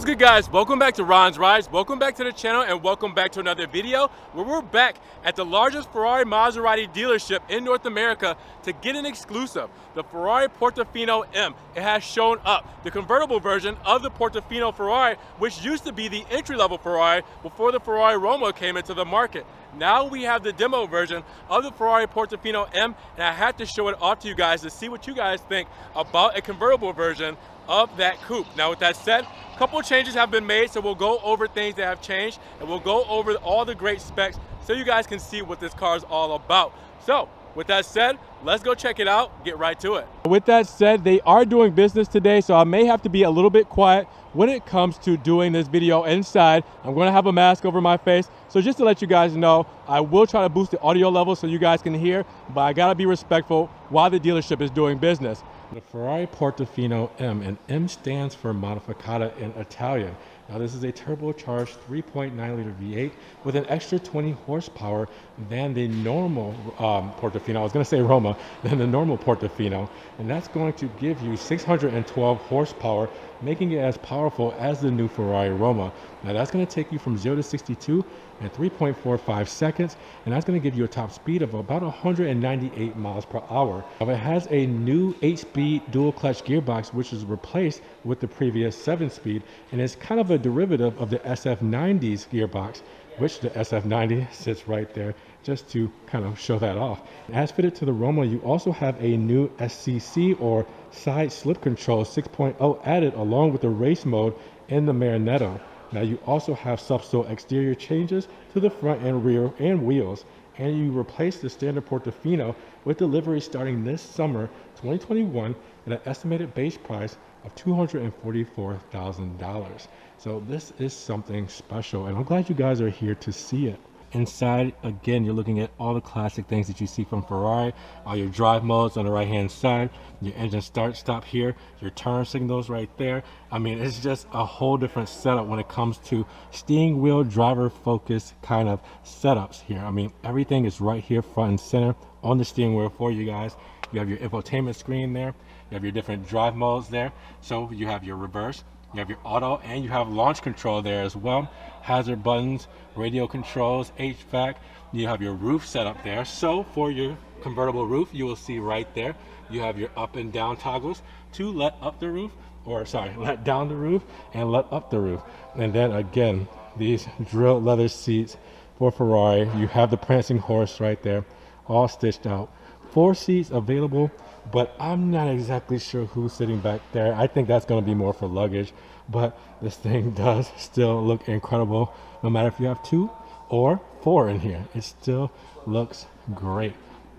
good, guys? Welcome back to Ron's Rides. Welcome back to the channel and welcome back to another video where we're back at the largest Ferrari Maserati dealership in North America to get an exclusive, the Ferrari Portofino M. It has shown up, the convertible version of the Portofino Ferrari, which used to be the entry-level Ferrari before the Ferrari Roma came into the market. Now we have the demo version of the Ferrari Portofino M, and I had to show it off to you guys to see what you guys think about a convertible version of that coupe. Now with that said, a couple of changes have been made, so we'll go over things that have changed and we'll go over all the great specs so you guys can see what this car is all about. So with that said, let's go check it out, get right to it. With that said, they are doing business today, so I may have to be a little bit quiet when it comes to doing this video inside. I'm going to have a mask over my face, so just to let you guys know, I will try to boost the audio level so you guys can hear, but I gotta be respectful while the dealership is doing business. The Ferrari Portofino M, and M stands for Modificata in Italian. Now this is a turbocharged 3.9 liter V8 with an extra 20 horsepower than the normal Portofino. I was going to say Roma, than the normal Portofino, and that's going to give you 612 horsepower, making it as powerful as the new Ferrari Roma. Now that's going to take you from 0 to 62 in 3.45 seconds, and that's going to give you a top speed of about 198 miles per hour. Now it has a new 8-speed dual clutch gearbox, which is replaced with the previous 7-speed, and it's kind of a derivative of the SF90's gearbox, which the SF90 sits right there, just to kind of show that off. As fitted to the Roma, you also have a new SCC, or side slip control 6.0, added along with the race mode in the Marinetto. Now you also have subsole exterior changes to the front and rear and wheels, and you replace the standard Portofino with delivery starting this summer 2021 at an estimated base price of $244,000. So this is something special, and I'm glad you guys are here to see it. Inside, again, you're looking at all the classic things that you see from Ferrari, all your drive modes on the right hand side, your engine start stop here, your turn signals right there. I mean, it's just a whole different setup when it comes to steering wheel driver focused kind of setups here. I mean, everything is right here front and center on the steering wheel for you guys. You have your infotainment screen there, you have your different drive modes there, so you have your reverse, you have your auto, and you have launch control there as well. Hazard buttons, radio controls, HVAC. You have your roof set up there. So for your convertible roof, you will see right there, you have your up and down toggles to let up the roof, or sorry, let down the roof and let up the roof. And then again, these drilled leather seats for Ferrari. You have the prancing horse right there, all stitched out. 4 seats available, but I'm not exactly sure who's sitting back there. I think that's going to be more for luggage, but this thing does still look incredible. No matter if you have 2 or 4 in here, it still looks great.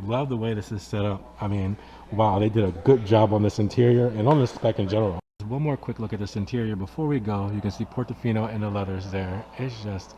Love the way this is set up. I mean, wow, they did a good job on this interior and on the spec in general. One more quick look at this interior before we go. You can see Portofino and the leathers there. It's just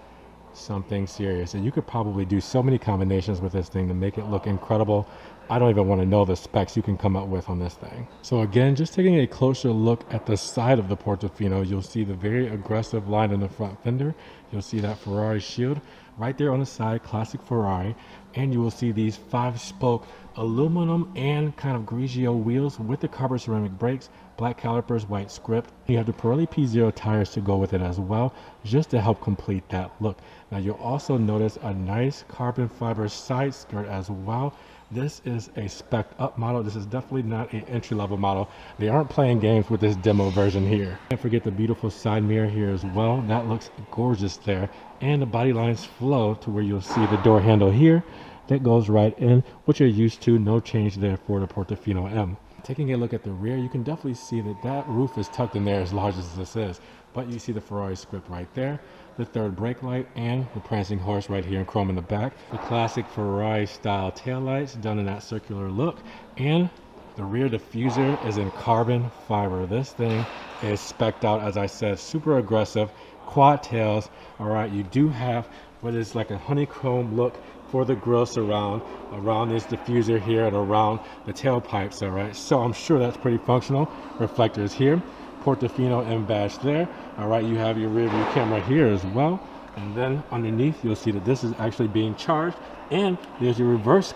something serious, and you could probably do so many combinations with this thing to make it look incredible. I don't even want to know the specs you can come up with on this thing. So again, just taking a closer look at the side of the Portofino, you'll see the very aggressive line in the front fender. You'll see that Ferrari shield right there on the side, classic Ferrari, and you will see these 5-spoke aluminum and kind of Grigio wheels with the carbon ceramic brakes, black calipers, white script. You have the Pirelli P0 tires to go with it as well, just to help complete that look. Now you'll also notice a nice carbon fiber side skirt as well. This is a spec'd up model. This is definitely not an entry-level model. They aren't playing games with this demo version here. Can't forget the beautiful side mirror here as well. That looks gorgeous there. And the body lines flow to where you'll see the door handle here that goes right in, which you're used to. No change there for the Portofino M. Taking a look at the rear, you can definitely see that that roof is tucked in there as large as this is. But you see the Ferrari script right there, the third brake light, and the prancing horse right here in chrome in the back. The classic Ferrari style taillights done in that circular look, and the rear diffuser is in carbon fiber. This thing is spec'd out, as I said, super aggressive, quad tails. All right, you do have what is like a honeycomb look for the grille surround around this diffuser here and around the tailpipes. All right, so I'm sure that's pretty functional. Reflectors here, Portofino M badge there. All right, you have your rear view camera here as well, and then underneath you'll see that this is actually being charged, and there's your reverse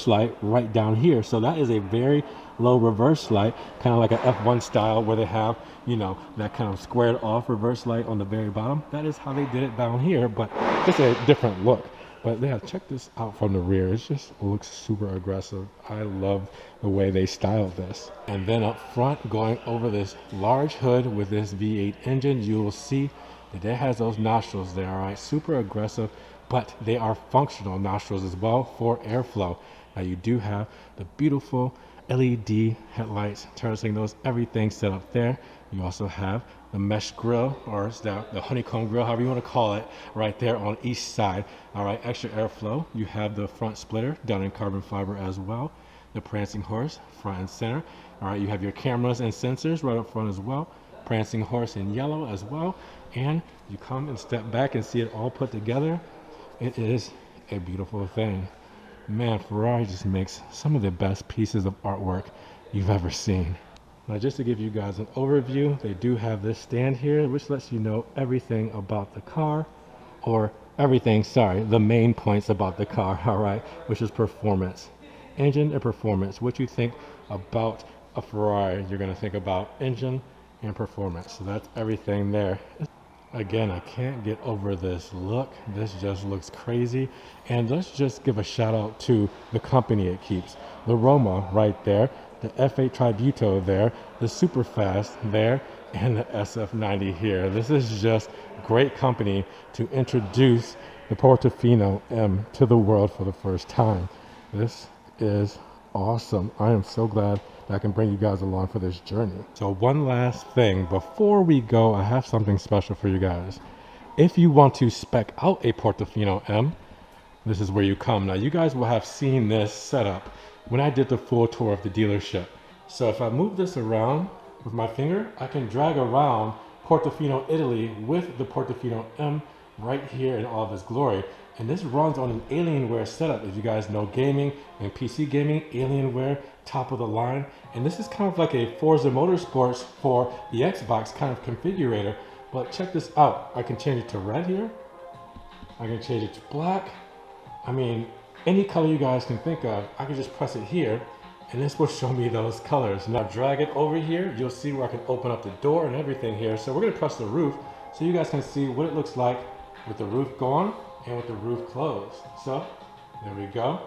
light right down here. So that is a very low reverse light, kind of like an F1 style where they have, you know, that kind of squared off reverse light on the very bottom. That is how they did it down here, but it's a different look. But yeah, check this out from the rear. It just looks super aggressive. I love the way they styled this. And then up front, going over this large hood with this V8 engine, you will see that it has those nostrils there, all right? Super aggressive, but they are functional nostrils as well for airflow. Now you do have the beautiful LED headlights, turn signals, everything set up there. You also have the mesh grille, or the honeycomb grille, however you want to call it, right there on each side. All right, extra airflow. You have the front splitter done in carbon fiber as well. The prancing horse, front and center. All right, you have your cameras and sensors right up front as well. Prancing horse in yellow as well. And you come and step back and see it all put together. It is a beautiful thing. Man, Ferrari just makes some of the best pieces of artwork you've ever seen. Now, just to give you guys an overview, they do have this stand here, which lets you know everything about the car, or everything, sorry, the main points about the car, all right, which is performance. Engine and performance. What you think about a Ferrari, you're going to think about engine and performance. So that's everything there. Again, I can't get over this look. This just looks crazy. And let's just give a shout out to the company it keeps. The Roma right there, the F8 Tributo there, the Superfast there, and the SF90 here. This is just great company to introduce the Portofino M to the world for the first time. This is awesome. I am so glad that I can bring you guys along for this journey. So one last thing before we go, I have something special for you guys. If you want to spec out a Portofino M, this is where you come. Now you guys will have seen this setup when I did the full tour of the dealership. So if I move this around with my finger, I can drag around Portofino Italy with the Portofino M right here in all of its glory. And this runs on an Alienware setup. As you guys know, gaming and PC gaming, Alienware, top of the line. And this is kind of like a Forza Motorsports for the Xbox kind of configurator. But check this out. I can change it to red here. I can change it to black. I mean, any color you guys can think of, I can just press it here and this will show me those colors. Now drag it over here. You'll see where I can open up the door and everything here. So we're gonna press the roof so you guys can see what it looks like with the roof gone and with the roof closed. So there we go.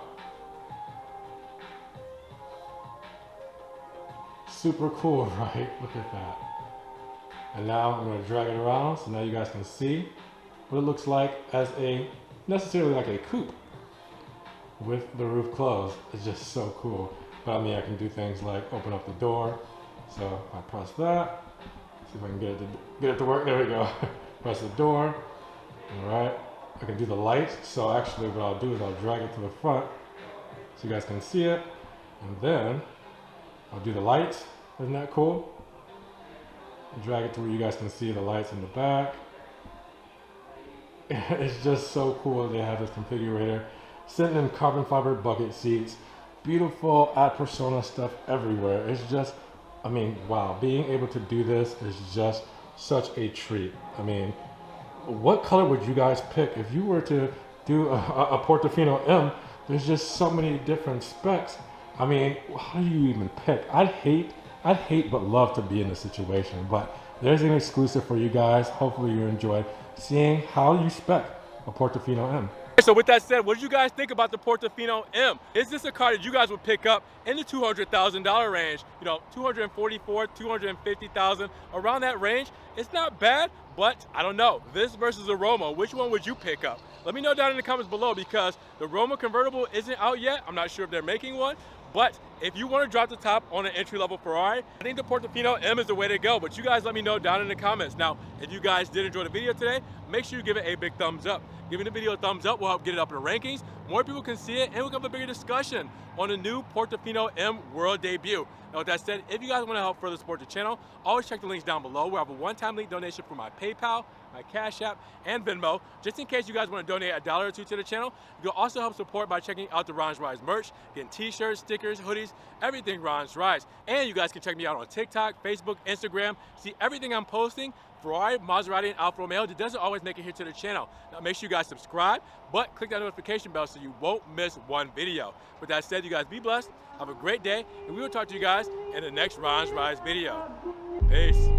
Super cool, right? Look at that. And now I'm going to drag it around so now you guys can see what it looks like as a, necessarily like a coupe with the roof closed. It's just so cool. But I mean, I can do things like open up the door. So I press that. See if I can get it to work. There we go. Press the door. All right. I can do the lights. So actually what I'll do is I'll drag it to the front so you guys can see it. And then I'll do the lights. Isn't that cool? Drag it to where you guys can see the lights in the back. It's just so cool they have this configurator. Sitting in carbon fiber bucket seats. Beautiful ad persona stuff everywhere. It's just, I mean, wow. Being able to do this is just such a treat. I mean, what color would you guys pick if you were to do a Portofino M? There's just so many different specs. I mean, how do you even pick? I'd hate but love to be in this situation, but there's an exclusive for you guys. Hopefully you enjoyed seeing how you spec a Portofino M. So with that said, what did you guys think about the Portofino M? Is this a car that you guys would pick up in the $200,000 range? You know, 244, 250,000, around that range? It's not bad, but I don't know. This versus the Roma, which one would you pick up? Let me know down in the comments below because the Roma convertible isn't out yet. I'm not sure if they're making one, but if you want to drop the top on an entry-level Ferrari, I think the Portofino M is the way to go. But you guys let me know down in the comments. Now, if you guys did enjoy the video today, make sure you give it a big thumbs up. Giving the video a thumbs up will help get it up in the rankings. More people can see it, and we'll have a bigger discussion on the new Portofino M world debut. Now, with that said, if you guys want to help further support the channel, always check the links down below. We'll have a one-time link donation for my PayPal, my Cash App, and Venmo. Just in case you guys want to donate $1 or $2 to the channel, you'll also help support by checking out the Ron's Rise merch, getting t-shirts, stickers, hoodies, everything Ron's Rise. And you guys can check me out on TikTok, Facebook, Instagram, see everything I'm posting. Ferrari, Maserati, and Alfa Romeo that doesn't always make it here to the channel. Now make sure you guys subscribe, but click that notification bell so you won't miss one video. With that said, you guys be blessed, have a great day, and we will talk to you guys in the next Ron's Rise video. Peace.